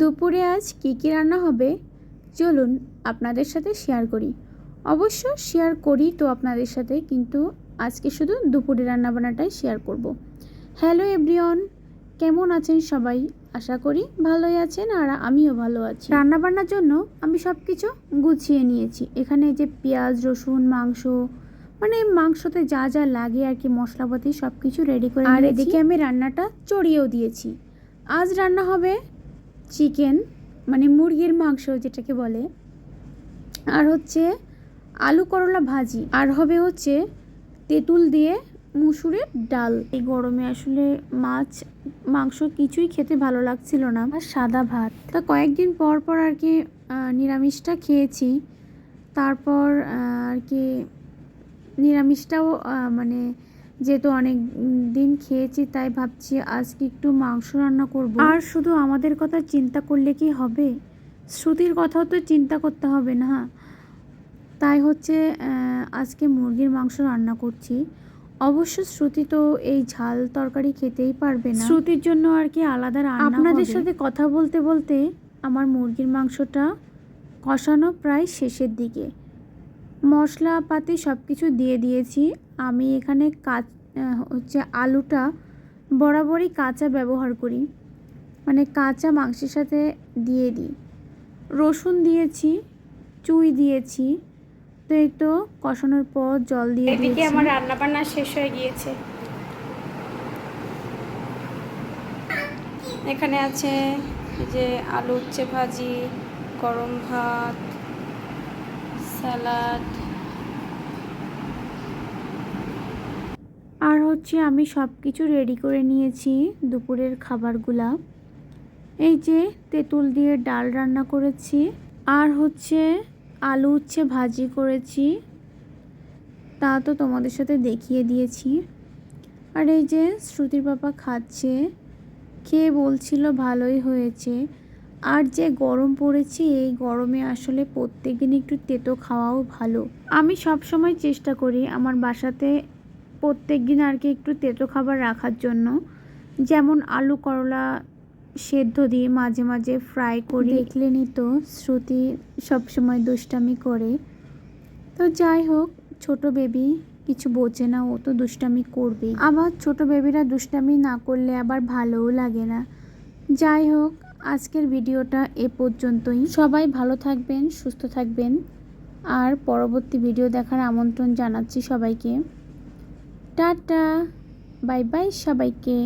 দুপুরে আজ কী রান্না হবে চলুন আপনাদের সাথে শেয়ার করি। অবশ্য শেয়ার করি তো আপনাদের সাথে, কিন্তু আজকে শুধু দুপুরে রান্নাবান্নাটাই শেয়ার করব। হ্যালো এভরিওয়ান, কেমন আছেন সবাই? আশা করি ভালোই আছেন আর আমিও ভালো আছি। রান্নাবান্নার জন্য আমি সব কিছু গুছিয়ে নিয়েছি। এখানে যে পেঁয়াজ, রসুন, মাংস, মানে মাংসতে যা যা লাগে আর কি, মশলাপাতি সব কিছু রেডি করে নিয়েছি। আর এদিকে আমি রান্নাটা চড়িয়েও দিয়েছি। আজ রান্না হবে চিকেন, মানে মুরগির মাংস যেটাকে বলে, আর হচ্ছে আলু করলা ভাজি, আর হবে হচ্ছে তেঁতুল দিয়ে মুসুরের ডাল। এই গরমে আসলে মাছ মাংস কিছুই খেতে ভালো লাগছিল না, আর সাদা ভাত। তা কয়েকদিন পর পর আর কি নিরামিষটা খেয়েছি। তারপর আর কি নিরামিষটাও মানে যেহেতু অনেক দিন খেয়েছি, তাই ভাবছি আজকে একটু মাংস রান্না করব। আর শুধু আমাদের কথা চিন্তা করলে কি হবে, শ্রুতির কথাও তো চিন্তা করতে হবে না। তাই হচ্ছে আজকে মুরগির মাংস রান্না করছি। অবশ্য শ্রুতি তো এই ঝাল তরকারি খেতেই পারবে না, শ্রুতির জন্য আর কি আলাদা রান্না হবে। আপনাদের সাথে কথা বলতে বলতে আমার মুরগির মাংসটা কষানো প্রায় শেষের দিকে। মশলাপাতি সব কিছু দিয়ে দিয়েছি। আমি এখানে হচ্ছে আলুটা বরাবরই কাঁচা ব্যবহার করি, মানে কাঁচা মাংসের সাথে দিয়ে দিই। রসুন দিয়েছি, চুই দিয়েছি। তো এই তো কষানোর পর জল দিয়ে দিয়েছি। এদিকে আমার রান্নাবান্না শেষ হয়ে গিয়েছে। এখানে আছে যে আলু উচ্ছে ভাজি, গরম ভাত, স্যালাড, আর হচ্ছে আমি সব কিছু রেডি করে নিয়েছি দুপুরের খাবারগুলা। এই যে তেঁতুল দিয়ে ডাল রান্না করেছি, আর হচ্ছে আলু উচ্ছে ভাজি করেছি, তা তো তোমাদের সাথে দেখিয়ে দিয়েছি। আর এই যে শ্রুতির বাবা খাচ্ছে, খেয়ে বলছিল ভালোই হয়েছে। আর যে গরম পড়েছে, এই গরমে আসলে প্রত্যেকদিন একটু তেতো খাওয়াও ভালো। আমি সব সময় চেষ্টা করি আমার বাসাতে প্রত্যেক দিন আর কি একটু তেতো খাবার রাখার জন্য। যেমন আলু করলা সেদ্ধ দিয়ে মাঝে মাঝে ফ্রাই করি। দেখলেনি তো শ্রুতি সবসময় দুষ্টামি করে। তো যাই হোক, ছোট বেবি কিছু বোঝে না, ও তো দুষ্টামি করবেই। আবার ছোট বেবিরা দুষ্টামি না করলে আবার ভালোও লাগে না। যাই হোক, আজকের ভিডিওটা এ পর্যন্তই। সবাই ভালো থাকবেন, সুস্থ থাকবেন, আর পরবর্তী ভিডিও দেখার আমন্ত্রণ জানাচ্ছি সবাইকে। টাটা, বাই বাই সবাইকে।